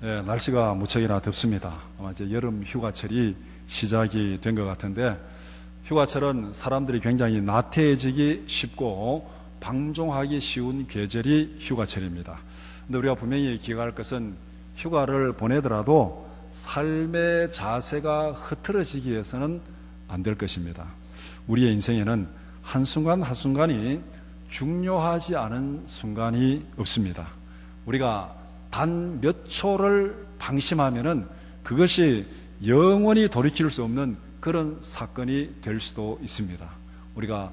네, 날씨가 무척이나 덥습니다. 아마 이제 여름 휴가철이 시작이 된 것 같은데, 휴가철은 사람들이 굉장히 나태해지기 쉽고 방종하기 쉬운 계절이 휴가철입니다. 근데 우리가 분명히 기억할 것은 휴가를 보내더라도 삶의 자세가 흐트러지기 위해서는 안 될 것입니다. 우리의 인생에는 한순간 한순간이 중요하지 않은 순간이 없습니다. 우리가 단 몇 초를 방심하면은 그것이 영원히 돌이킬 수 없는 그런 사건이 될 수도 있습니다. 우리가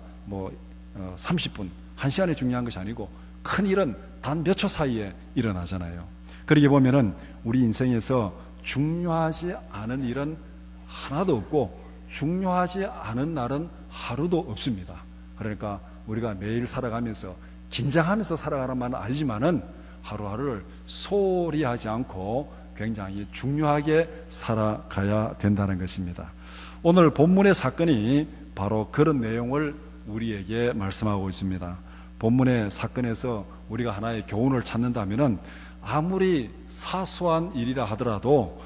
30분, 1시간이 중요한 것이 아니고 큰 일은 단 몇 초 사이에 일어나잖아요. 그렇게 보면은 우리 인생에서 중요하지 않은 일은 하나도 없고 중요하지 않은 날은 하루도 없습니다. 그러니까 우리가 매일 살아가면서 긴장하면서 살아가는 말은 알지만은 하루하루를 소홀히 하지 않고 굉장히 중요하게 살아가야 된다는 것입니다. 오늘 본문의 사건이 바로 그런 내용을 우리에게 말씀하고 있습니다. 본문의 사건에서 우리가 하나의 교훈을 찾는다면은 아무리 사소한 일이라 하더라도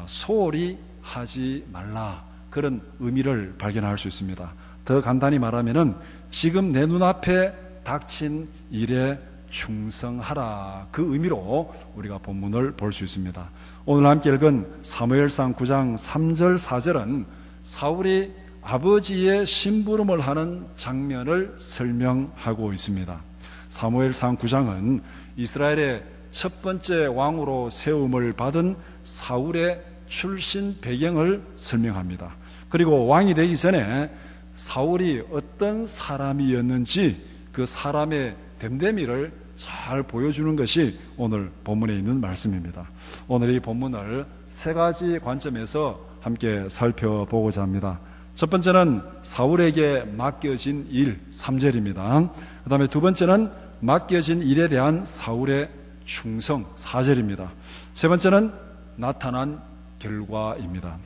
소홀히 하지 말라, 그런 의미를 발견할 수 있습니다. 더 간단히 말하면은 지금 내 눈앞에 닥친 일에 충성하라, 그 의미로 우리가 본문을 볼 수 있습니다. 오늘 함께 읽은 사무엘상 9장 3절 4절은 사울이 아버지의 심부름을 하는 장면을 설명하고 있습니다. 사무엘상 9장은 이스라엘의 첫 번째 왕으로 세움을 받은 사울의 출신 배경을 설명합니다. 그리고 왕이 되기 전에 사울이 어떤 사람이었는지 그 사람의 됨됨이를 잘 보여주는 것이 오늘 본문에 있는 말씀입니다. 오늘 이 본문을 세 가지 관점에서 함께 살펴보고자 합니다. 첫 번째는 사울에게 맡겨진 일, 3절입니다. 그 다음에 두 번째는 맡겨진 일에 대한 사울의 충성, 4절입니다. 세 번째는 나타난 결과입니다.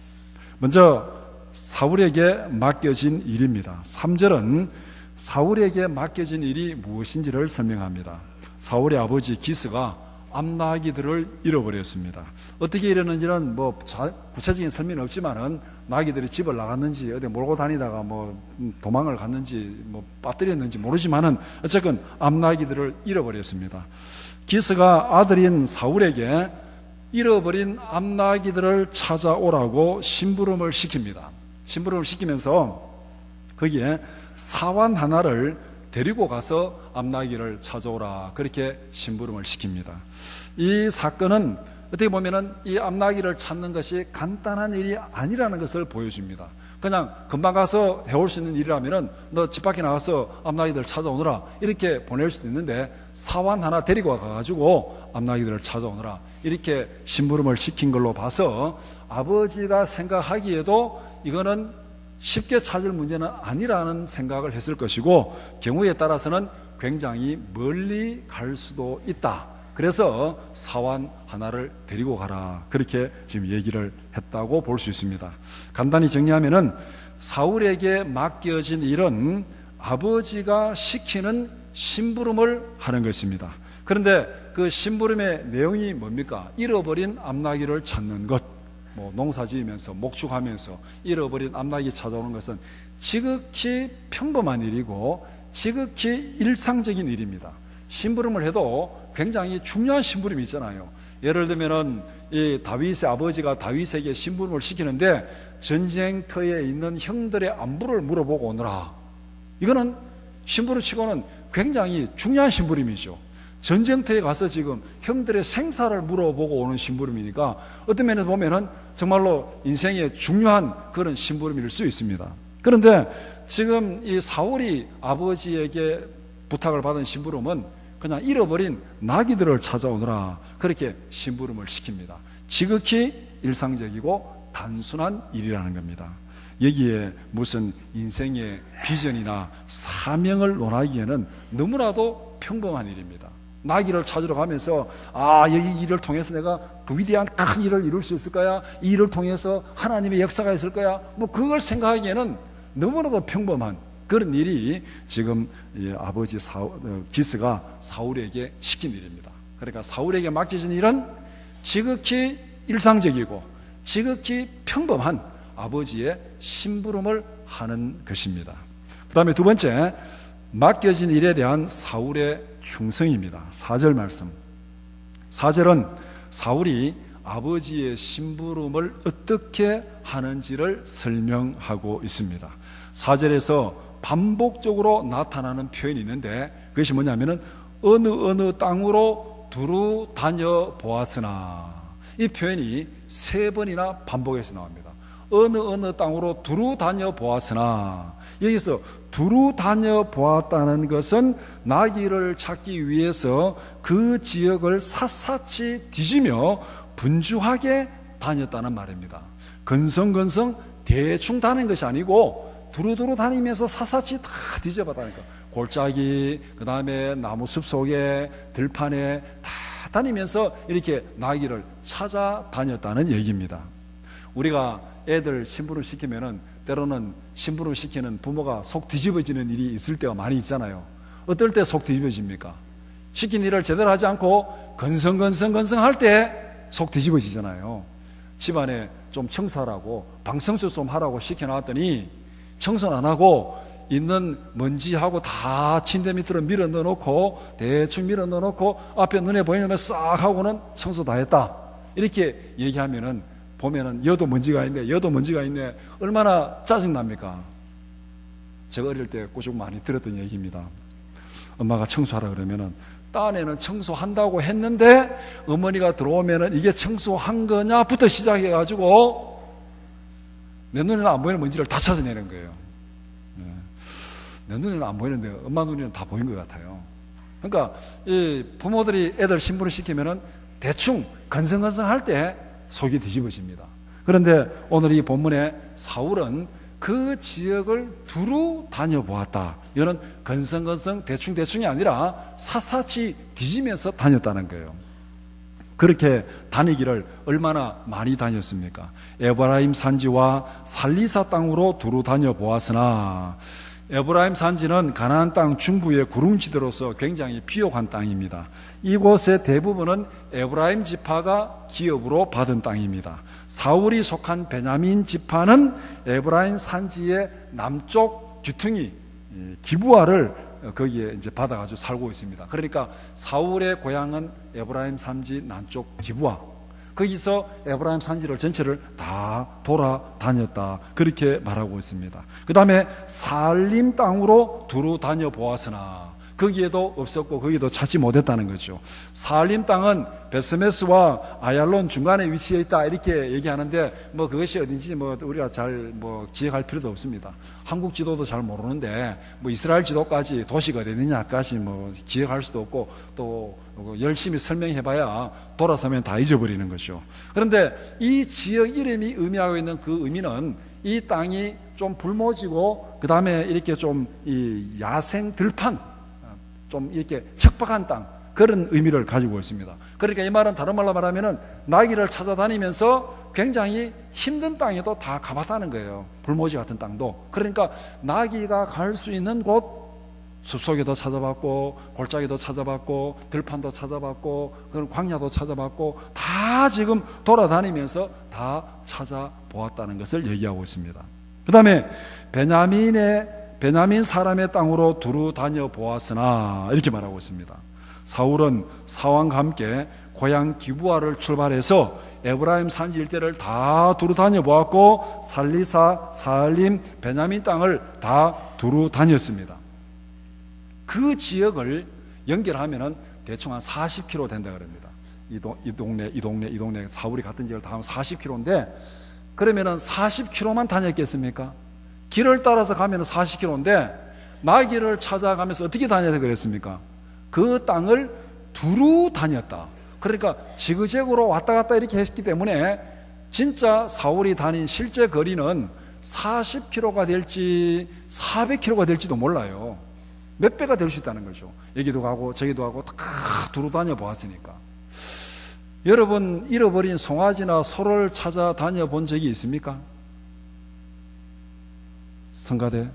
먼저 사울에게 맡겨진 일입니다. 3절은 사울에게 맡겨진 일이 무엇인지를 설명합니다. 사울의 아버지 기스가 암나기들을 잃어버렸습니다. 어떻게 잃었는지는 구체적인 설명은 없지만은 나귀들이 집을 나갔는지 어디 몰고 다니다가 도망을 갔는지 빠뜨렸는지 모르지만은 어쨌건 암나기들을 잃어버렸습니다. 기스가 아들인 사울에게 잃어버린 암나기들을 찾아오라고 심부름을 시킵니다. 심부름을 시키면서 거기에 사환 하나를 데리고 가서 암나기를 찾아오라, 그렇게 심부름을 시킵니다. 이 사건은 어떻게 보면은 이 암나기를 찾는 것이 간단한 일이 아니라는 것을 보여줍니다. 그냥 금방 가서 해올 수 있는 일이라면은 너 집 밖에 나가서 암나기들 찾아오너라, 이렇게 보낼 수도 있는데 사환 하나 데리고 가가지고 암나기들을 찾아오너라, 이렇게 심부름을 시킨 걸로 봐서 아버지가 생각하기에도 이거는 쉽게 찾을 문제는 아니라는 생각을 했을 것이고, 경우에 따라서는 굉장히 멀리 갈 수도 있다. 그래서 사환 하나를 데리고 가라, 그렇게 지금 얘기를 했다고 볼 수 있습니다. 간단히 정리하면은 사울에게 맡겨진 일은 아버지가 시키는 심부름을 하는 것입니다. 그런데 그 심부름의 내용이 뭡니까? 잃어버린 암나기를 찾는 것. 농사 지으면서 목축하면서 잃어버린 암나기 찾아오는 것은 지극히 평범한 일이고 지극히 일상적인 일입니다. 심부름을 해도 굉장히 중요한 심부름이 있잖아요. 예를 들면은 이 다윗의 아버지가 다윗에게 심부름을 시키는데 전쟁터에 있는 형들의 안부를 물어보고 오너라. 이거는 심부름 치고는 굉장히 중요한 심부름이죠. 전쟁터에 가서 지금 형들의 생사를 물어보고 오는 심부름이니까 어떤 면에서 보면은 정말로 인생의 중요한 그런 심부름일 수 있습니다. 그런데 지금 이 사울이 아버지에게 부탁을 받은 심부름은 그냥 잃어버린 나귀들을 찾아오느라 그렇게 심부름을 시킵니다. 지극히 일상적이고 단순한 일이라는 겁니다. 여기에 무슨 인생의 비전이나 사명을 논하기에는 너무나도 평범한 일입니다. 나귀를 찾으러 가면서 이 일을 통해서 내가 그 위대한 큰 일을 이룰 수 있을 거야, 이 일을 통해서 하나님의 역사가 있을 거야, 그걸 생각하기에는 너무나도 평범한 그런 일이 지금 아버지 기스가 사울에게 시킨 일입니다. 그러니까 사울에게 맡겨진 일은 지극히 일상적이고 지극히 평범한 아버지의 심부름을 하는 것입니다. 그 다음에 두 번째, 맡겨진 일에 대한 사울의 충성입니다. 4절 말씀. 4절은 사울이 아버지의 심부름을 어떻게 하는지를 설명하고 있습니다. 4절에서 반복적으로 나타나는 표현이 있는데 그것이 뭐냐면은 어느 땅으로 두루 다녀 보았으나, 이 표현이 3번이나 반복해서 나옵니다. 어느 땅으로 두루 다녀 보았으나, 여기서 두루 다녀 보았다는 것은 나귀를 찾기 위해서 그 지역을 샅샅이 뒤지며 분주하게 다녔다는 말입니다. 건성건성 대충 다닌 것이 아니고 두루두루 다니면서 샅샅이 다 뒤져봤다니까. 골짜기, 그 다음에 나무 숲 속에, 들판에 다 다니면서 이렇게 나귀를 찾아다녔다는 얘기입니다. 우리가 애들 심부름 시키면은 때로는 심부름 시키는 부모가 속 뒤집어지는 일이 있을 때가 많이 있잖아요. 어떨 때 속 뒤집어집니까? 시킨 일을 제대로 하지 않고 건성건성 할 때 속 뒤집어지잖아요. 집안에 좀 청소하라고, 방청소 좀 하라고 시켜놨더니 청소는 안 하고 있는 먼지하고 다 침대 밑으로 밀어 넣어놓고, 대충 밀어 넣어놓고 앞에 눈에 보이는 거 싹 하고는 청소 다 했다, 이렇게 얘기하면은 보면은 여도 먼지가 있네, 얼마나 짜증납니까? 제가 어릴 때 꼭 많이 들었던 얘기입니다. 엄마가 청소하라 그러면은 딴에는 청소한다고 했는데 어머니가 들어오면은 이게 청소한 거냐부터 시작해가지고 내 눈에는 안 보이는 먼지를 다 찾아내는 거예요. 내 눈에는 안 보이는데 엄마 눈에는 다 보인 것 같아요. 그러니까 이 부모들이 애들 심부름 시키면은 대충 건성건성 할 때 속이 뒤집어집니다. 그런데 오늘 이 본문에 사울은 그 지역을 두루 다녀보았다. 이거는 건성건성 대충대충이 아니라 샅샅이 뒤지면서 다녔다는 거예요. 그렇게 다니기를 얼마나 많이 다녔습니까? 에브라임 산지와 살리사 땅으로 두루 다녀보았으나, 에브라임 산지는 가나안 땅 중부의 구릉지대로서 굉장히 비옥한 땅입니다. 이곳의 대부분은 에브라임 지파가 기업으로 받은 땅입니다. 사울이 속한 베냐민 지파는 에브라임 산지의 남쪽 귀퉁이 기브아를 거기에 이제 받아가지고 살고 있습니다. 그러니까 사울의 고향은 에브라임 산지 남쪽 기브아, 거기서 에브라임 산지를 전체를 다 돌아다녔다, 그렇게 말하고 있습니다. 그 다음에 살림 땅으로 두루 다녀 보았으나, 거기에도 없었고 거기도 찾지 못했다는 거죠. 살림 땅은 베스메스와 아얄론 중간에 위치해 있다, 이렇게 얘기하는데 뭐 그것이 어딘지 뭐 우리가 잘 기억할 필요도 없습니다. 한국 지도도 잘 모르는데 뭐 이스라엘 지도까지 도시가 어디 있느냐까지 기억할 수도 없고, 또 열심히 설명해봐야 돌아서면 다 잊어버리는 거죠. 그런데 이 지역 이름이 의미하고 있는 그 의미는 이 땅이 좀 불모지고 그 다음에 이렇게 좀 이 야생 들판, 좀 이렇게 척박한 땅, 그런 의미를 가지고 있습니다. 그러니까 이 말은 다른 말로 말하면은 나귀를 찾아다니면서 굉장히 힘든 땅에도 다 가봤다는 거예요. 불모지 같은 땅도. 그러니까 나귀가 갈 수 있는 곳, 숲속에도 찾아봤고, 골짜기도 찾아봤고, 들판도 찾아봤고, 그런 광야도 찾아봤고, 다 지금 돌아다니면서 다 찾아보았다는 것을 얘기하고 있습니다. 그 다음에 베냐민 사람의 땅으로 두루 다녀 보았으나, 이렇게 말하고 있습니다. 사울은 사왕과 함께 고향 기브아를 출발해서 에브라임 산지 일대를 다 두루 다녀 보았고, 살리사, 살림, 베냐민 땅을 다 두루 다녔습니다. 그 지역을 연결하면은 대충 한 40km 된다 그럽니다. 이 동네 사울이 갔던 지역을 다 하면 40km인데, 그러면은 40km만 다녔겠습니까? 길을 따라서 가면 40km인데 나귀를 찾아가면서 어떻게 다녀야 그랬습니까? 그 땅을 두루 다녔다. 그러니까 지그재그로 왔다 갔다 이렇게 했기 때문에 진짜 사울이 다닌 실제 거리는 40km가 될지 400km가 될지도 몰라요. 몇 배가 될 수 있다는 거죠. 여기도 가고 저기도 가고 다 두루 다녀 보았으니까. 여러분, 잃어버린 송아지나 소를 찾아다녀 본 적이 있습니까? 성가대?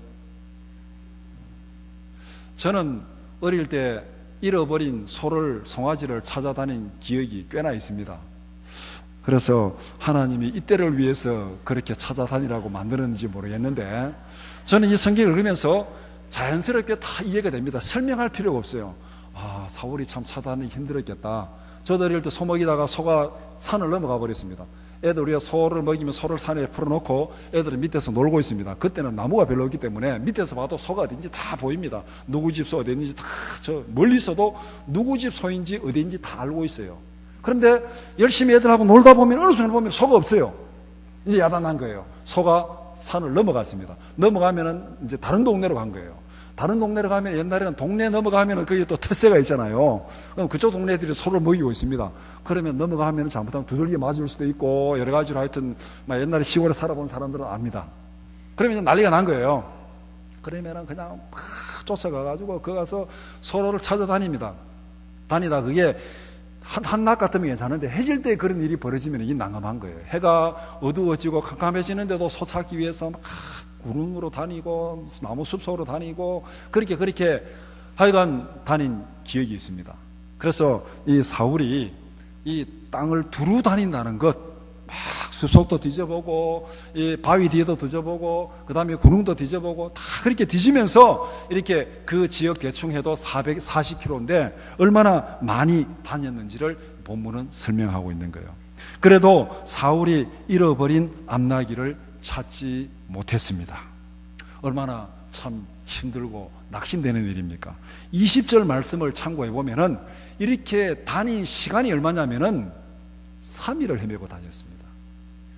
저는 어릴 때 잃어버린 송아지를 찾아다닌 기억이 꽤나 있습니다. 그래서 하나님이 이때를 위해서 그렇게 찾아다니라고 만드는지 모르겠는데, 저는 이 성경을 읽으면서 자연스럽게 다 이해가 됩니다. 설명할 필요가 없어요. 아, 사울이 참 찾아다니기 힘들었겠다. 저도 어릴 때 소 먹이다가 소가 산을 넘어가 버렸습니다. 애들 우리가 소를 먹이면 소를 산에 풀어놓고 애들은 밑에서 놀고 있습니다. 그때는 나무가 별로 없기 때문에 밑에서 봐도 소가 어딘지 다 보입니다. 누구 집 소 어딘지 다, 저 멀리서도 누구 집 소인지 어딘지 다 알고 있어요. 그런데 열심히 애들하고 놀다 보면 어느 순간 보면 소가 없어요. 이제 야단난 거예요. 소가 산을 넘어갔습니다. 넘어가면은 이제 다른 동네로 간 거예요. 다른 동네로 가면, 옛날에는 동네 넘어가면은 거기 또 텃세가 있잖아요. 그럼 그쪽 동네 애들이 소를 먹이고 있습니다. 그러면 넘어가면 잘못하면 두들겨 맞을 수도 있고 여러 가지로 하여튼 옛날에 시골에 살아본 사람들은 압니다. 그러면 난리가 난 거예요. 그러면은 그냥 막 쫓아가가지고 거 가서 소를 찾아다닙니다. 다니다 그게 한낮 같으면 괜찮은데 해질 때 그런 일이 벌어지면 이게 난감한 거예요. 해가 어두워지고 캄캄해지는데도 소 찾기 위해서 막 구름으로 다니고 나무 숲속으로 다니고 그렇게 하여간 다닌 기억이 있습니다. 그래서 이 사울이 이 땅을 두루 다닌다는 것, 막 숲속도 뒤져보고 이 바위 뒤에도 뒤져보고 그 다음에 구릉도 뒤져보고 다 그렇게 뒤지면서 이렇게 그 지역 대충 해도 440km인데 얼마나 많이 다녔는지를 본문은 설명하고 있는 거예요. 그래도 사울이 잃어버린 암나기를 찾지 못했습니다. 얼마나 참 힘들고 낙심되는 일입니까? 20절 말씀을 참고해 보면은 이렇게 다닌 시간이 얼마냐면은 3일을 헤매고 다녔습니다.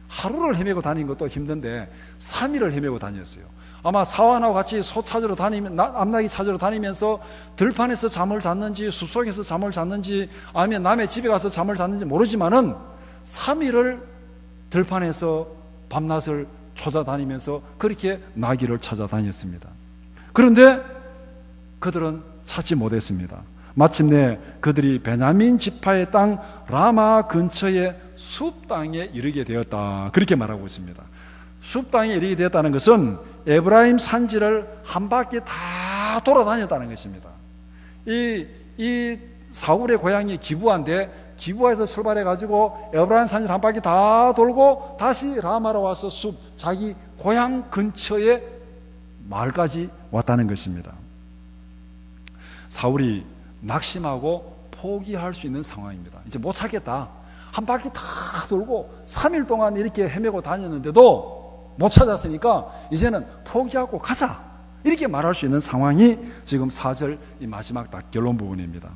하루를 헤매고 다닌 것도 힘든데 3일을 헤매고 다녔어요. 아마 사환하고 같이 소 찾으러 암나기 찾으러 다니면서 들판에서 잠을 잤는지 숲속에서 잠을 잤는지 아니면 남의 집에 가서 잠을 잤는지 모르지만은 3일을 들판에서 밤낮을 찾아다니면서 그렇게 나귀를 찾아다녔습니다. 그런데 그들은 찾지 못했습니다. 마침내 그들이 베냐민 지파의 땅 라마 근처의 숲 땅에 이르게 되었다. 그렇게 말하고 있습니다. 숲 땅에 이르게 되었다는 것은 에브라임 산지를 한 바퀴 다 돌아다녔다는 것입니다. 이 사울의 고향이 기브아인데 기브아에서 출발해 가지고 에브라임 산지를 한 바퀴 다 돌고 다시 라마로 와서 숲 자기 고향 근처의 마을까지 왔다는 것입니다. 사울이 낙심하고 포기할 수 있는 상황입니다. 이제 못 찾겠다. 한 바퀴 다 돌고 3일 동안 이렇게 헤매고 다녔는데도 못 찾았으니까 이제는 포기하고 가자. 이렇게 말할 수 있는 상황이 지금 4절 이 마지막 딱 결론 부분입니다.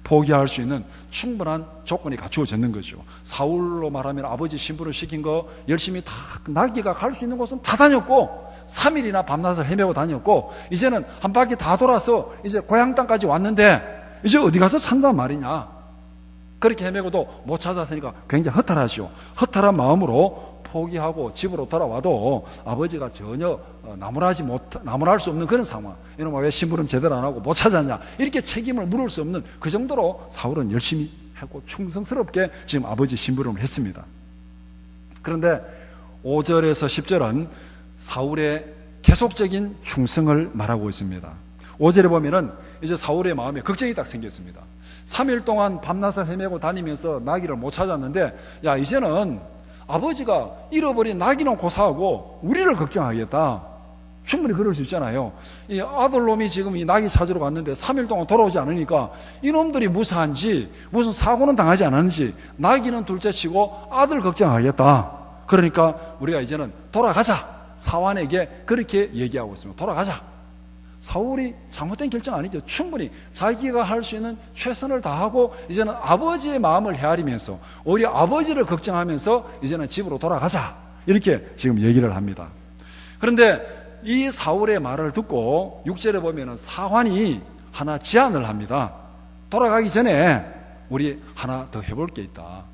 포기할 수 있는 충분한 조건이 갖추어졌는 거죠. 사울로 말하면 아버지 신부를 시킨 거 열심히 다 나귀가 갈 수 있는 곳은 다 다녔고 3일이나 밤낮을 헤매고 다녔고 이제는 한 바퀴 다 돌아서 이제 고향 땅까지 왔는데 이제 어디 가서 찾는단 말이냐. 그렇게 헤매고도 못 찾았으니까 굉장히 허탈하시오. 허탈한 마음으로 포기하고 집으로 돌아와도 아버지가 전혀 나무랄 수 없는 그런 상황. 이놈아 왜 심부름 제대로 안 하고 못 찾았냐. 이렇게 책임을 물을 수 없는 그 정도로 사울은 열심히 하고 충성스럽게 지금 아버지 심부름을 했습니다. 그런데 5절에서 10절은 사울의 계속적인 충성을 말하고 있습니다. 5절에 보면은 이제 사울의 마음에 걱정이 딱 생겼습니다. 3일 동안 밤낮을 헤매고 다니면서 나귀를 못 찾았는데 야 이제는 아버지가 잃어버린 나귀는 고사하고 우리를 걱정하겠다. 충분히 그럴 수 있잖아요. 이 아들놈이 지금 이 나귀 찾으러 갔는데 3일 동안 돌아오지 않으니까 이놈들이 무사한지 무슨 사고는 당하지 않았는지 나귀는 둘째치고 아들 걱정하겠다. 그러니까 우리가 이제는 돌아가자. 사환에게 그렇게 얘기하고 있습니다. 돌아가자. 사울이 잘못된 결정 아니죠. 충분히 자기가 할 수 있는 최선을 다하고 이제는 아버지의 마음을 헤아리면서 우리 아버지를 걱정하면서 이제는 집으로 돌아가자. 이렇게 지금 얘기를 합니다. 그런데 이 사울의 말을 듣고 6절에 보면은 사환이 하나 제안을 합니다. 돌아가기 전에 우리 하나 더 해볼 게 있다.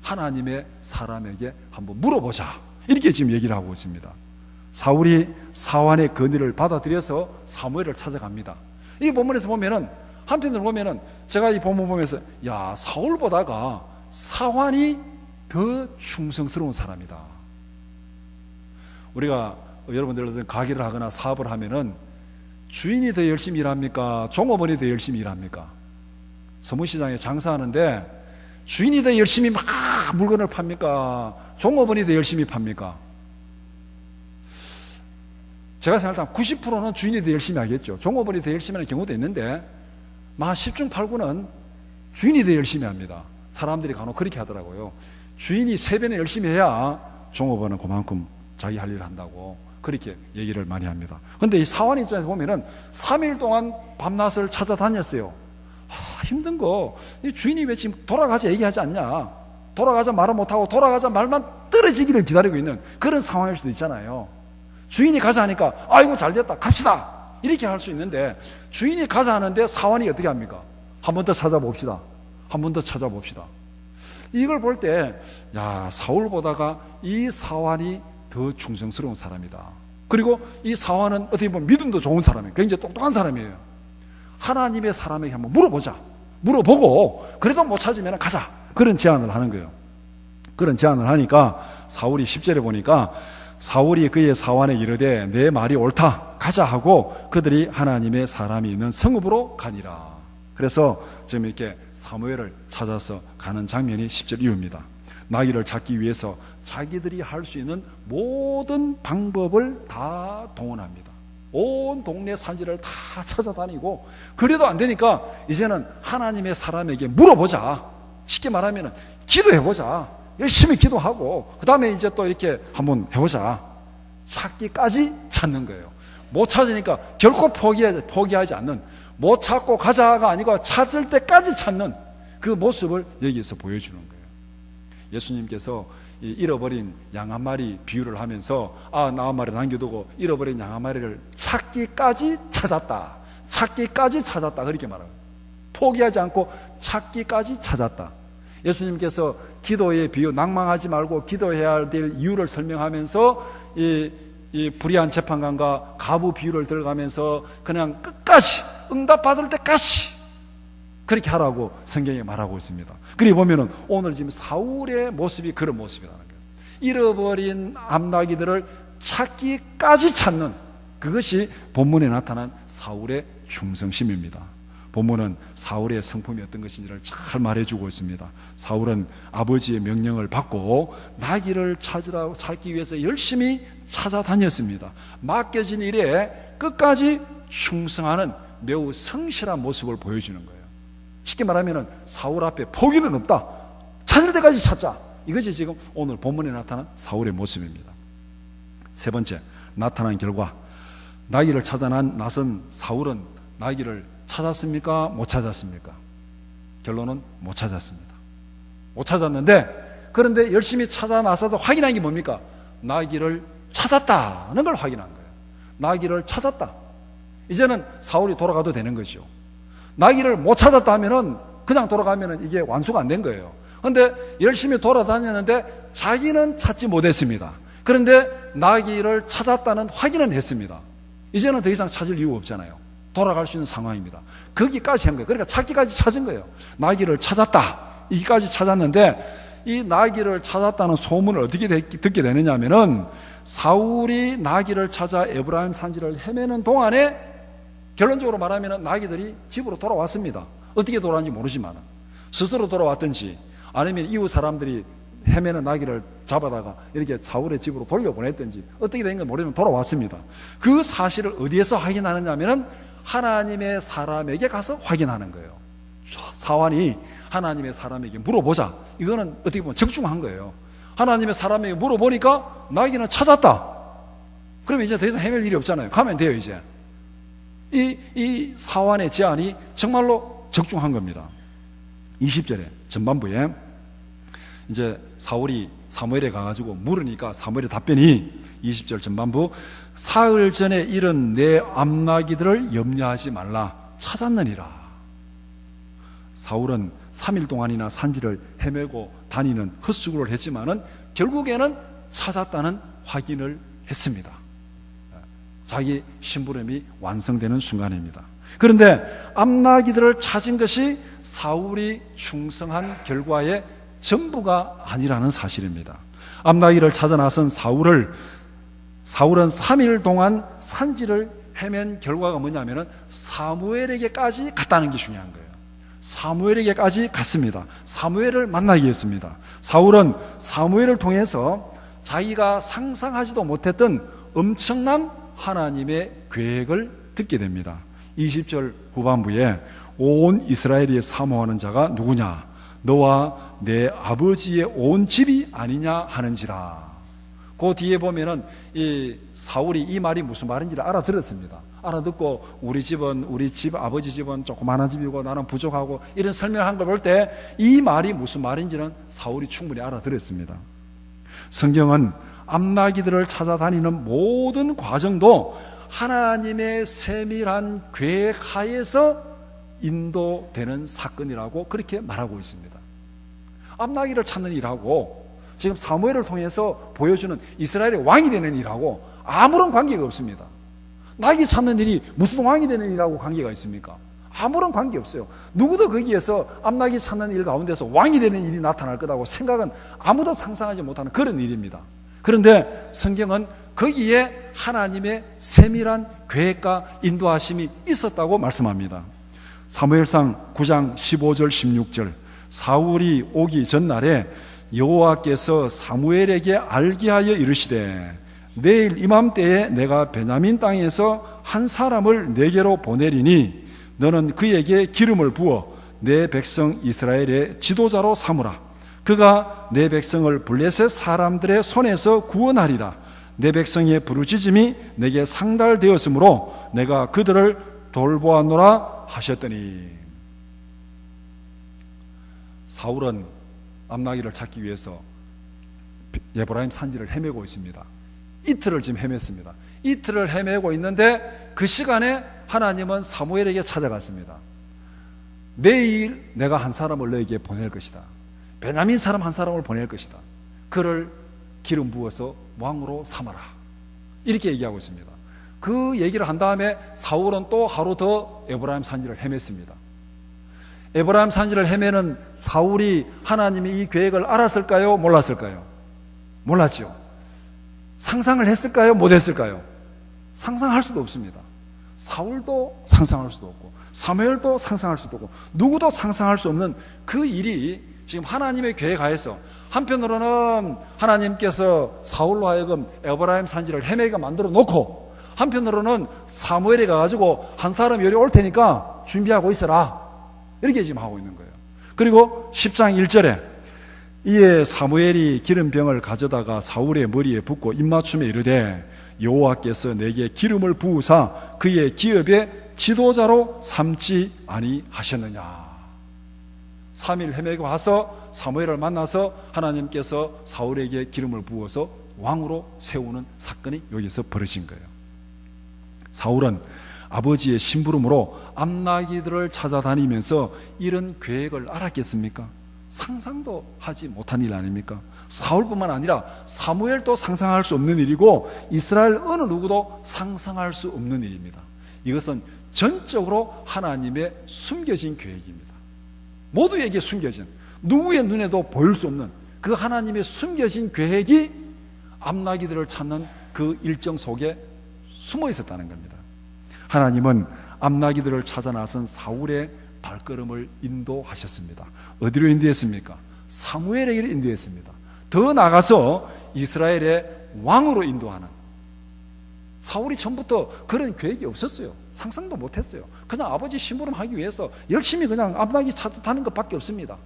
하나님의 사람에게 한번 물어보자. 이렇게 지금 얘기를 하고 있습니다. 사울이 사환의 건의를 받아들여서 사무엘을 찾아갑니다. 이 본문에서 보면은 한편으로 보면은 제가 이 본문 보면서 야 사울보다가 사환이 더 충성스러운 사람이다. 우리가 여러분들 가게를 하거나 사업을 하면은 주인이 더 열심히 일합니까? 종업원이 더 열심히 일합니까? 서문시장에 장사하는데 주인이 더 열심히 막 물건을 팝니까? 종업원이 더 열심히 팝니까? 제가 생각할 때 90%는 주인이 더 열심히 하겠죠. 종업원이 더 열심히 하는 경우도 있는데 막 10중 8구는 주인이 더 열심히 합니다. 사람들이 간혹 그렇게 하더라고요. 주인이 3배는 열심히 해야 종업원은 그만큼 자기 할 일을 한다고 그렇게 얘기를 많이 합니다. 그런데 이 사원 입장에서 보면은 3일 동안 밤낮을 찾아다녔어요. 힘든 거, 이 주인이 왜 지금 돌아가자 얘기하지 않냐? 돌아가자 말을 못하고 돌아가자 말만 떨어지기를 기다리고 있는 그런 상황일 수도 있잖아요. 주인이 가자 하니까 아이고 잘됐다 갑시다 이렇게 할 수 있는데, 주인이 가자 하는데 사원이 어떻게 합니까? 한 번 더 찾아봅시다. 한 번 더 찾아봅시다. 이걸 볼 때, 야, 사울보다가 이 사원이 더 충성스러운 사람이다. 그리고 이 사원은 어떻게 보면 믿음도 좋은 사람이에요. 굉장히 똑똑한 사람이에요. 하나님의 사람에게 한번 물어보자. 물어보고 그래도 못 찾으면 가자. 그런 제안을 하는 거예요. 그런 제안을 하니까 사울이 10절에 보니까 사울이 그의 사원에 이르되 내 말이 옳다 가자 하고 그들이 하나님의 사람이 있는 성읍으로 가니라. 그래서 지금 이렇게 사무엘을 찾아서 가는 장면이 10절 이후입니다. 나귀를 찾기 위해서 자기들이 할 수 있는 모든 방법을 다 동원합니다. 온 동네 산지를 다 찾아다니고 그래도 안 되니까 이제는 하나님의 사람에게 물어보자. 쉽게 말하면 기도해보자. 열심히 기도하고 그 다음에 이제 또 이렇게 한번 해보자. 찾기까지 찾는 거예요. 못 찾으니까 결코 포기하지 않는, 못 찾고 가자가 아니고 찾을 때까지 찾는 그 모습을 여기에서 보여주는 거예요. 예수님께서 이 잃어버린 양 한 마리 비유를 하면서 나 한 마리 남겨두고 잃어버린 양 한 마리를 찾기까지 찾았다. 찾기까지 찾았다. 그렇게 말하고 포기하지 않고 찾기까지 찾았다. 예수님께서 기도의 비유, 낭망하지 말고 기도해야 될 이유를 설명하면서 이 불의한 재판관과 가부 비유를 들어가면서 그냥 끝까지 응답받을 때까지 그렇게 하라고 성경에 말하고 있습니다. 그리고 보면은 오늘 지금 사울의 모습이 그런 모습이라는 거예요. 잃어버린 암나귀들을 찾기까지 찾는, 그것이 본문에 나타난 사울의 충성심입니다. 본문은 사울의 성품이 어떤 것인지를 잘 말해주고 있습니다. 사울은 아버지의 명령을 받고 나귀를 찾기 위해서 열심히 찾아다녔습니다. 맡겨진 일에 끝까지 충성하는 매우 성실한 모습을 보여주는 거예요. 쉽게 말하면 사울 앞에 포기는 없다. 찾을 때까지 찾자. 이것이 지금 오늘 본문에 나타난 사울의 모습입니다. 세 번째, 나타난 결과, 나귀를 찾아 나선 사울은 나귀를 찾았습니까? 못 찾았습니까? 결론은 못 찾았습니다. 못 찾았는데, 그런데 열심히 찾아 나서서 확인한 게 뭡니까? 나귀를 찾았다는 걸 확인한 거예요. 나귀를 찾았다. 이제는 사울이 돌아가도 되는 거죠. 나귀를 못 찾았다 하면은 그냥 돌아가면은 이게 완수가 안 된 거예요. 그런데 열심히 돌아다녔는데 자기는 찾지 못했습니다. 그런데 나귀를 찾았다는 확인은 했습니다. 이제는 더 이상 찾을 이유가 없잖아요. 돌아갈 수 있는 상황입니다. 거기까지 한 거예요. 그러니까 찾기까지 찾은 거예요. 나귀를 찾았다. 여기까지 찾았는데 이 나귀를 찾았다는 소문을 어떻게 듣게 되느냐 하면은 사울이 나귀를 찾아 에브라임 산지를 헤매는 동안에 결론적으로 말하면 나귀들이 집으로 돌아왔습니다. 어떻게 돌아왔는지 모르지만 스스로 돌아왔든지 아니면 이웃 사람들이 헤매는 나귀를 잡아다가 이렇게 사울의 집으로 돌려보냈든지 어떻게 된 건 모르지만 돌아왔습니다. 그 사실을 어디에서 확인하느냐 하면은 하나님의 사람에게 가서 확인하는 거예요. 사환이 하나님의 사람에게 물어보자. 이거는 어떻게 보면 적중한 거예요. 하나님의 사람에게 물어보니까 나귀는 찾았다. 그러면 이제 더 이상 헤맬 일이 없잖아요. 가면 돼요 이제. 이 사환의 제안이 정말로 적중한 겁니다. 20절에 전반부에 이제 사울이 사무엘에 가가지고 물으니까 사무엘의 답변이 20절 전반부, 사흘 전에 잃은 내 암나귀들을 염려하지 말라, 찾았느니라. 사울은 3일 동안이나 산지를 헤매고 다니는 헛수고를 했지만은 결국에는 찾았다는 확인을 했습니다. 자기 심부름이 완성되는 순간입니다. 그런데 암나귀들을 찾은 것이 사울이 충성한 결과의 전부가 아니라는 사실입니다. 암나귀를 찾아 나선 사울은 3일 동안 산지를 헤맨 결과가 뭐냐면은 사무엘에게까지 갔다는 게 중요한 거예요. 사무엘에게까지 갔습니다. 사무엘을 만나게 했습니다. 사울은 사무엘을 통해서 자기가 상상하지도 못했던 엄청난 하나님의 계획을 듣게 됩니다. 20절 후반부에 온 이스라엘이 사모하는 자가 누구냐? 너와 내 아버지의 온 집이 아니냐 하는지라. 그 뒤에 보면은 이 사울이 이 말이 무슨 말인지를 알아들었습니다. 알아듣고 우리 집 아버지 집은 조그마한 집이고 나는 부족하고 이런 설명한 걸 볼 때 이 말이 무슨 말인지는 사울이 충분히 알아들었습니다. 성경은 암나기들을 찾아다니는 모든 과정도 하나님의 세밀한 계획 하에서 인도되는 사건이라고 그렇게 말하고 있습니다. 암나기를 찾는 일하고 지금 사무엘을 통해서 보여주는 이스라엘의 왕이 되는 일하고 아무런 관계가 없습니다. 나귀 찾는 일이 무슨 왕이 되는 일하고 관계가 있습니까? 아무런 관계 없어요. 누구도 거기에서 암나귀 찾는 일 가운데서 왕이 되는 일이 나타날 거라고 생각은 아무도 상상하지 못하는 그런 일입니다. 그런데 성경은 거기에 하나님의 세밀한 계획과 인도하심이 있었다고 말씀합니다. 사무엘상 9장 15절 16절 사울이 오기 전날에 여호와께서 사무엘에게 알게 하여 이르시되 내일 이맘때에 내가 베냐민 땅에서 한 사람을 내게로 보내리니 너는 그에게 기름을 부어 내 백성 이스라엘의 지도자로 삼으라. 그가 내 백성을 블레셋 사람들의 손에서 구원하리라. 내 백성의 부르짖음이 내게 상달되었으므로 내가 그들을 돌보았노라 하셨더니. 사울은 암나기를 찾기 위해서 에브라임 산지를 헤매고 있습니다. 이틀을 지금 헤맸습니다. 이틀을 헤매고 있는데 그 시간에 하나님은 사무엘에게 찾아갔습니다. 내일 내가 한 사람을 너에게 보낼 것이다. 베냐민 사람 한 사람을 보낼 것이다. 그를 기름 부어서 왕으로 삼아라. 이렇게 얘기하고 있습니다. 그 얘기를 한 다음에 사울은 또 하루 더 에브라임 산지를 헤맸습니다. 에브라임 산지를 헤매는 사울이 하나님이 이 계획을 알았을까요? 몰랐을까요? 몰랐죠. 상상을 했을까요? 못했을까요? 상상할 수도 없습니다. 사울도 상상할 수도 없고 사무엘도 상상할 수도 없고 누구도 상상할 수 없는 그 일이 지금 하나님의 계획하에서 한편으로는 하나님께서 사울로 하여금 에브라임 산지를 헤매게 만들어 놓고 한편으로는 사무엘이 가가지고 한 사람 여기 올 테니까 준비하고 있어라 이렇게 지금 하고 있는 거예요. 그리고 10장 1절에 이에 사무엘이 기름병을 가져다가 사울의 머리에 붓고 입맞춤에 이르되 여호와께서 내게 기름을 부으사 그의 기업의 지도자로 삼지 아니하셨느냐. 3일 헤매고 와서 사무엘을 만나서 하나님께서 사울에게 기름을 부어서 왕으로 세우는 사건이 여기서 벌어진 거예요. 사울은 아버지의 심부름으로 암나기들을 찾아다니면서 이런 계획을 알았겠습니까? 상상도 하지 못한 일 아닙니까? 사울뿐만 아니라 사무엘도 상상할 수 없는 일이고 이스라엘 어느 누구도 상상할 수 없는 일입니다. 이것은 전적으로 하나님의 숨겨진 계획입니다. 모두에게 숨겨진, 누구의 눈에도 보일 수 없는 그 하나님의 숨겨진 계획이 암나기들을 찾는 그 일정 속에 숨어 있었다는 겁니다. 하나님은 암나기들을 찾아 나선 사울의 발걸음을 인도하셨습니다. 어디로 인도했습니까? 사무엘에게 인도했습니다. 더 나아가서 이스라엘의 왕으로 인도하는. 사울이 처음부터 그런 계획이 없었어요. 상상도 못했어요. 그냥 아버지 심부름하기 위해서 열심히 그냥 암나기 찾아다니는 것밖에 없습니다.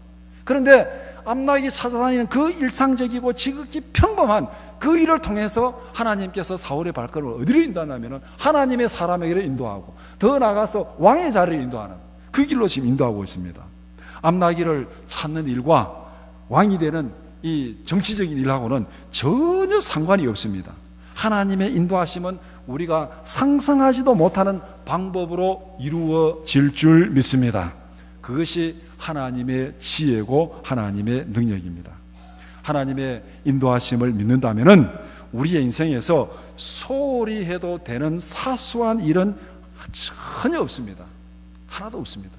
그런데 암나기 찾아다니는 그 일상적이고 지극히 평범한 그 일을 통해서 하나님께서 사울의 발걸음을 어디로 인도하냐면 하나님의 사람에게로 인도하고 더 나아가서 왕의 자리를 인도하는 그 길로 지금 인도하고 있습니다. 암나기를 찾는 일과 왕이 되는 이 정치적인 일하고는 전혀 상관이 없습니다. 하나님의 인도하심은 우리가 상상하지도 못하는 방법으로 이루어질 줄 믿습니다. 그것이 하나님의 지혜고 하나님의 능력입니다. 하나님의 인도하심을 믿는다면은 우리의 인생에서 소홀히 해도 되는 사소한 일은 전혀 없습니다. 하나도 없습니다.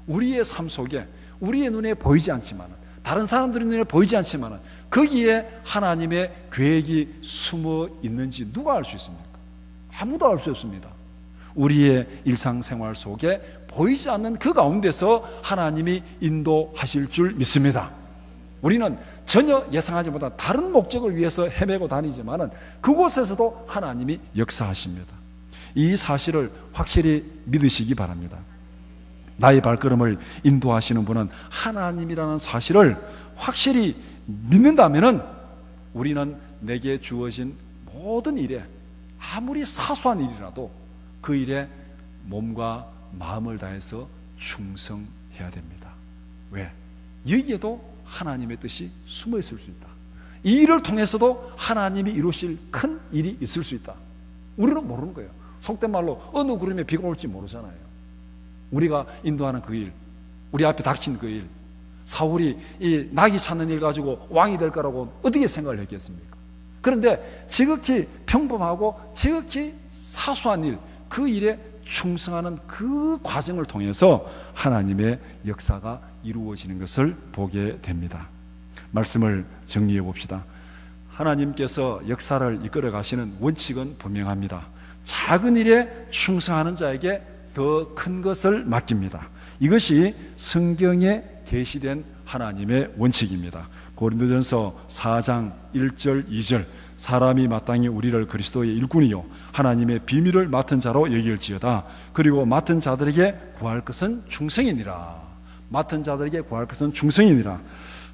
우리의 삶 속에 우리의 눈에 보이지 않지만 다른 사람들의 눈에 보이지 않지만 거기에 하나님의 계획이 숨어 있는지 누가 알 수 있습니까? 아무도 알 수 없습니다. 우리의 일상생활 속에 보이지 않는 그 가운데서 하나님이 인도하실 줄 믿습니다. 우리는 전혀 예상하지 못한 다른 목적을 위해서 헤매고 다니지만 그곳에서도 하나님이 역사하십니다. 이 사실을 확실히 믿으시기 바랍니다. 나의 발걸음을 인도하시는 분은 하나님이라는 사실을 확실히 믿는다면 우리는 내게 주어진 모든 일에, 아무리 사소한 일이라도 그 일에 몸과 마음을 다해서 충성해야 됩니다. 왜? 여기에도 하나님의 뜻이 숨어 있을 수 있다. 이 일을 통해서도 하나님이 이루실 큰 일이 있을 수 있다. 우리는 모르는 거예요. 속된 말로 어느 구름에 비가 올지 모르잖아요. 우리가 인도하는 그 일, 우리 앞에 닥친 그 일, 사울이 이 나귀 찾는 일 가지고 왕이 될 거라고 어떻게 생각을 했겠습니까? 그런데 지극히 평범하고 지극히 사소한 일, 그 일에 충성하는 그 과정을 통해서 하나님의 역사가 이루어지는 것을 보게 됩니다. 말씀을 정리해 봅시다. 하나님께서 역사를 이끌어 가시는 원칙은 분명합니다. 작은 일에 충성하는 자에게 더 큰 것을 맡깁니다. 이것이 성경에 계시된 하나님의 원칙입니다. 고린도전서 4장 1절 2절 사람이 마땅히 우리를 그리스도의 일꾼이요 하나님의 비밀을 맡은 자로 여길지어다. 그리고 맡은 자들에게 구할 것은 충성이니라. 맡은 자들에게 구할 것은 충성이니라.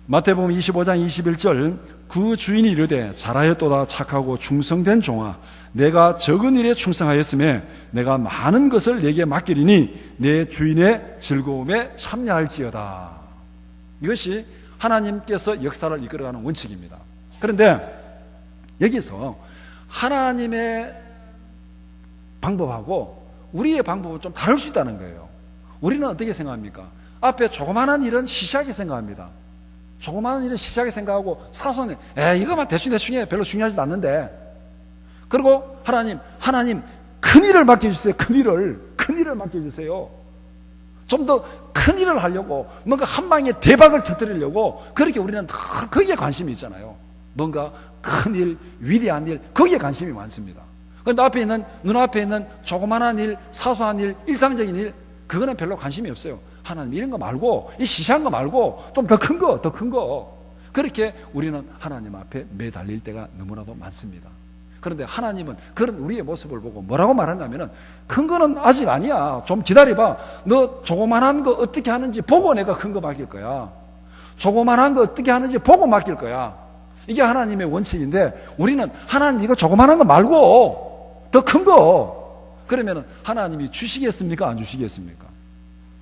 마태복음 25장 21절 그 주인이 이르되 잘하였도다 착하고 충성된 종아 내가 적은 일에 충성하였음에 내가 많은 것을 내게 맡기리니 내 주인의 즐거움에 참여할지어다. 이것이 하나님께서 역사를 이끌어가는 원칙입니다. 그런데 여기서 하나님의 방법하고 우리의 방법은 좀 다를 수 있다는 거예요. 우리는 어떻게 생각합니까? 앞에 조그마한 일은 시시하게 생각합니다. 조그마한 일은 시시하게 생각하고 사소한 일, 이거만 대충 해. 별로 중요하지도 않는데. 그리고 하나님 큰 일을 맡겨주세요. 큰 일을 맡겨주세요. 좀 더 큰 일을 하려고 뭔가 한 방에 대박을 터뜨리려고 그렇게 우리는 거기에 관심이 있잖아요. 뭔가 큰 일, 위대한 일, 거기에 관심이 많습니다. 그런데 눈앞에 있는 조그마한 일, 사소한 일, 일상적인 일, 그거는 별로 관심이 없어요. 하나님 이런 거 말고, 이 시시한 거 말고 좀 더 큰 거. 그렇게 우리는 하나님 앞에 매달릴 때가 너무나도 많습니다. 그런데 하나님은 그런 우리의 모습을 보고 뭐라고 말하냐면은 큰 거는 아직 아니야. 좀 기다려봐. 너 조그만한 거 어떻게 하는지 보고 내가 큰 거 맡길 거야. 조그만한 거 어떻게 하는지 보고 맡길 거야. 이게 하나님의 원칙인데 우리는 하나님 이거 조그만한 거 말고 더 큰 거. 그러면은 하나님이 주시겠습니까? 안 주시겠습니까?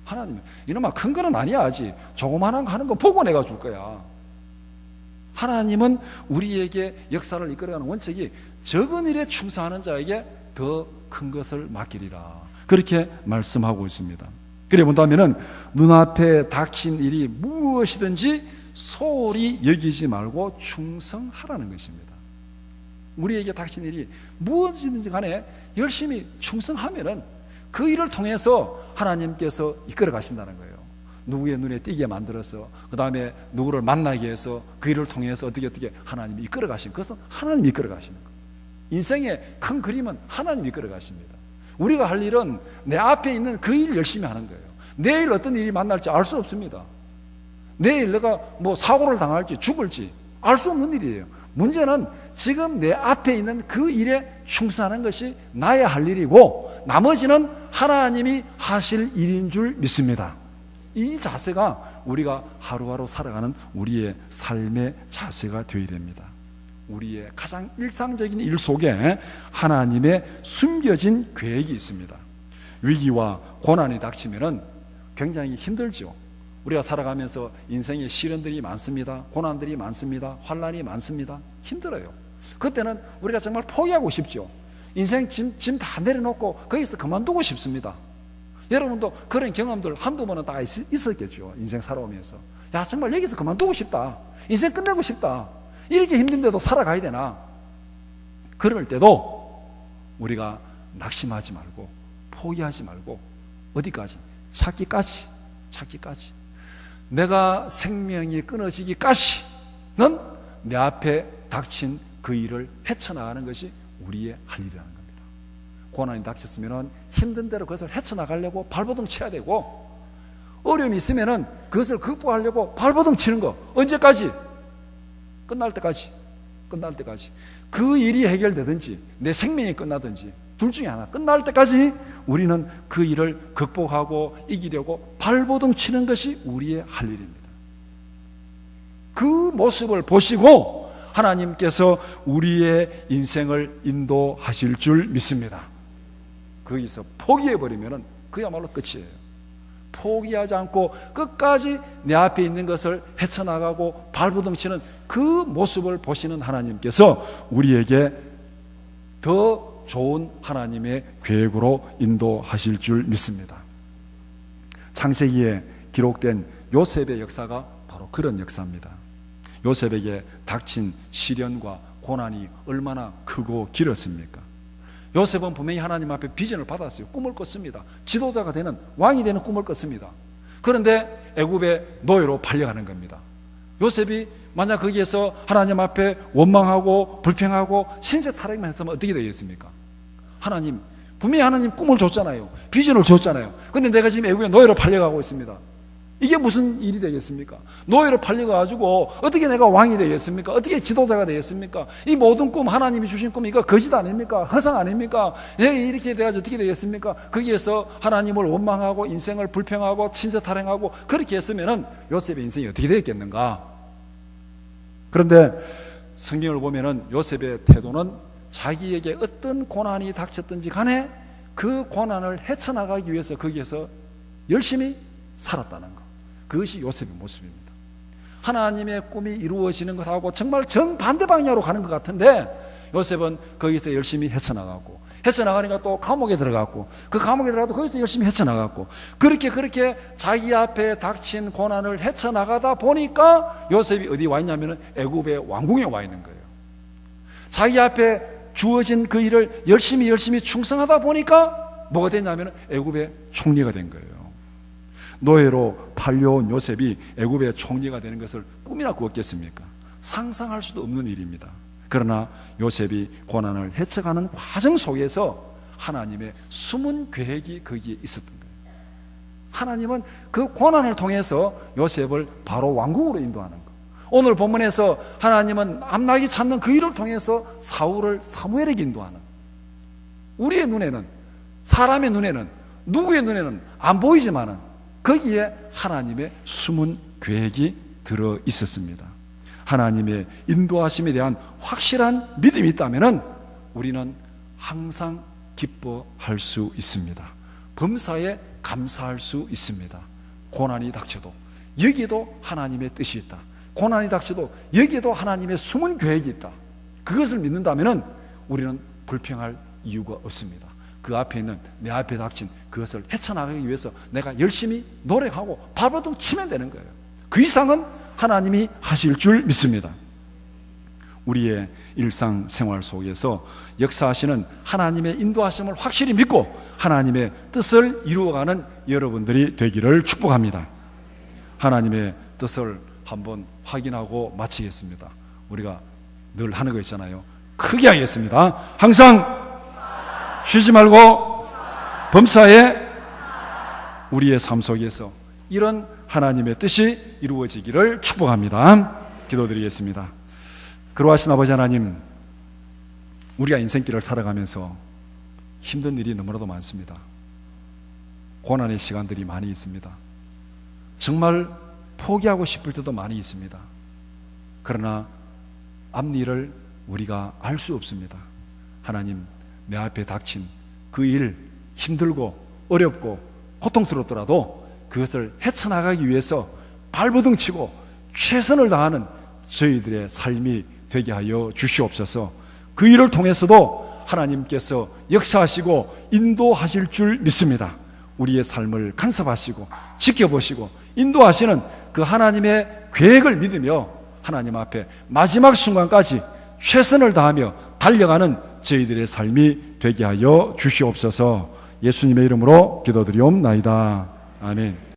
하나님은 이놈아 큰 거는 아니야 아직. 조그만한 거 하는 거 보고 내가 줄 거야. 하나님은 우리에게 역사를 이끌어가는 원칙이 적은 일에 충성하는 자에게 더 큰 것을 맡기리라. 그렇게 말씀하고 있습니다. 그래 본다면은 눈앞에 닥친 일이 무엇이든지 소홀히 여기지 말고 충성하라는 것입니다. 우리에게 닥친 일이 무엇이든지 간에 열심히 충성하면은 그 일을 통해서 하나님께서 이끌어 가신다는 거예요. 누구의 눈에 띄게 만들어서 그 다음에 누구를 만나게 해서 그 일을 통해서 어떻게 하나님이 이끌어 가신 그것은 하나님이 이끌어 가시는 거예요. 인생의 큰 그림은 하나님이 이끌어 가십니다. 우리가 할 일은 내 앞에 있는 그 일을 열심히 하는 거예요. 내일 어떤 일이 만날지 알 수 없습니다. 내일 내가 뭐 사고를 당할지 죽을지 알 수 없는 일이에요. 문제는 지금 내 앞에 있는 그 일에 충성하는 것이 나의 할 일이고 나머지는 하나님이 하실 일인 줄 믿습니다. 이 자세가 우리가 하루하루 살아가는 우리의 삶의 자세가 되어야 됩니다. 우리의 가장 일상적인 일 속에 하나님의 숨겨진 계획이 있습니다. 위기와 고난이 닥치면은 굉장히 힘들죠. 우리가 살아가면서 인생에 시련들이 많습니다. 고난들이 많습니다. 환난이 많습니다. 힘들어요. 그때는 우리가 정말 포기하고 싶죠. 인생 짐 다 내려놓고 거기서 그만두고 싶습니다. 여러분도 그런 경험들 한두 번은 다 있었겠죠. 인생 살아오면서 정말 여기서 그만두고 싶다. 인생 끝내고 싶다. 이렇게 힘든데도 살아가야 되나? 그럴 때도 우리가 낙심하지 말고 포기하지 말고 어디까지? 찾기까지 내가 생명이 끊어지기까지는 내 앞에 닥친 그 일을 헤쳐나가는 것이 우리의 할 일이라는 겁니다. 고난이 닥쳤으면 힘든 대로 그것을 헤쳐나가려고 발버둥 쳐야 되고, 어려움이 있으면 그것을 극복하려고 발버둥 치는 거. 언제까지? 끝날 때까지. 그 일이 해결되든지 내 생명이 끝나든지 둘 중에 하나, 끝날 때까지 우리는 그 일을 극복하고 이기려고 발버둥 치는 것이 우리의 할 일입니다. 그 모습을 보시고 하나님께서 우리의 인생을 인도하실 줄 믿습니다. 거기서 포기해버리면 그야말로 끝이에요. 포기하지 않고 끝까지 내 앞에 있는 것을 헤쳐나가고 발버둥 치는 그 모습을 보시는 하나님께서 우리에게 더 좋은 하나님의 계획으로 인도하실 줄 믿습니다. 창세기에 기록된 요셉의 역사가 바로 그런 역사입니다. 요셉에게 닥친 시련과 고난이 얼마나 크고 길었습니까? 요셉은 분명히 하나님 앞에 비전을 받았어요. 꿈을 꿨습니다. 지도자가 되는, 왕이 되는 꿈을 꿨습니다. 그런데 애굽의 노예로 팔려가는 겁니다. 요셉이 만약 거기에서 하나님 앞에 원망하고 불평하고 신세 타령만 했으면 어떻게 되겠습니까? 하나님, 분명히 하나님 꿈을 줬잖아요. 비전을 줬잖아요. 그런데 내가 지금 애굽의 노예로 팔려가고 있습니다. 이게 무슨 일이 되겠습니까? 노예로 팔려가지고 어떻게 내가 왕이 되겠습니까? 어떻게 지도자가 되겠습니까? 이 모든 꿈, 하나님이 주신 꿈, 이거 거짓 아닙니까? 허상 아닙니까? 이렇게 돼가지고 어떻게 되겠습니까? 거기에서 하나님을 원망하고 인생을 불평하고 신세타령하고 그렇게 했으면은 요셉의 인생이 어떻게 되겠는가? 그런데 성경을 보면은 요셉의 태도는 자기에게 어떤 고난이 닥쳤든지 간에 그 고난을 헤쳐나가기 위해서 거기에서 열심히 살았다는 것. 그것이 요셉의 모습입니다. 하나님의 꿈이 이루어지는 것하고 정말 정반대 방향으로 가는 것 같은데 요셉은 거기서 열심히 헤쳐나가고, 헤쳐나가니까 또 감옥에 들어갔고, 그 감옥에 들어가도 거기서 열심히 헤쳐나갔고, 그렇게 자기 앞에 닥친 고난을 헤쳐나가다 보니까 요셉이 어디 와 있냐면 애굽의 왕궁에 와 있는 거예요. 자기 앞에 주어진 그 일을 열심히 충성하다 보니까 뭐가 됐냐면 애굽의 총리가 된 거예요. 노예로 팔려온 요셉이 애굽의 총리가 되는 것을 꿈이나 꾸었겠습니까? 상상할 수도 없는 일입니다. 그러나 요셉이 고난을 헤쳐가는 과정 속에서 하나님의 숨은 계획이 거기에 있었던 거예요. 하나님은 그 고난을 통해서 요셉을 바로 왕궁으로 인도하는 것. 오늘 본문에서 하나님은 암나기 찾는 그 일을 통해서 사울을 사무엘에게 인도하는, 우리의 눈에는, 사람의 눈에는, 누구의 눈에는 안 보이지만은 거기에 하나님의 숨은 계획이 들어 있었습니다. 하나님의 인도하심에 대한 확실한 믿음이 있다면 우리는 항상 기뻐할 수 있습니다. 범사에 감사할 수 있습니다. 고난이 닥쳐도 여기에도 하나님의 뜻이 있다. 고난이 닥쳐도 여기에도 하나님의 숨은 계획이 있다. 그것을 믿는다면 우리는 불평할 이유가 없습니다. 그 앞에 있는, 내 앞에 닥친 그것을 헤쳐나가기 위해서 내가 열심히 노력하고 발버둥 치면 되는 거예요. 그 이상은 하나님이 하실 줄 믿습니다. 우리의 일상생활 속에서 역사하시는 하나님의 인도하심을 확실히 믿고 하나님의 뜻을 이루어가는 여러분들이 되기를 축복합니다. 하나님의 뜻을 한번 확인하고 마치겠습니다. 우리가 늘 하는 거 있잖아요. 크게 하겠습니다. 항상 쉬지 말고 범사에 우리의 삶 속에서 이런 하나님의 뜻이 이루어지기를 축복합니다. 기도드리겠습니다. 그러하신 아버지 하나님, 우리가 인생길을 살아가면서 힘든 일이 너무나도 많습니다. 고난의 시간들이 많이 있습니다. 정말 포기하고 싶을 때도 많이 있습니다. 그러나 앞일을 우리가 알 수 없습니다. 하나님, 내 앞에 닥친 그 일, 힘들고 어렵고 고통스럽더라도 그것을 헤쳐나가기 위해서 발버둥 치고 최선을 다하는 저희들의 삶이 되게 하여 주시옵소서. 그 일을 통해서도 하나님께서 역사하시고 인도하실 줄 믿습니다. 우리의 삶을 간섭하시고 지켜보시고 인도하시는 그 하나님의 계획을 믿으며 하나님 앞에 마지막 순간까지 최선을 다하며 달려가는 저희들의 삶이 되게 하여 주시옵소서. 예수님의 이름으로 기도드리옵나이다. 아멘.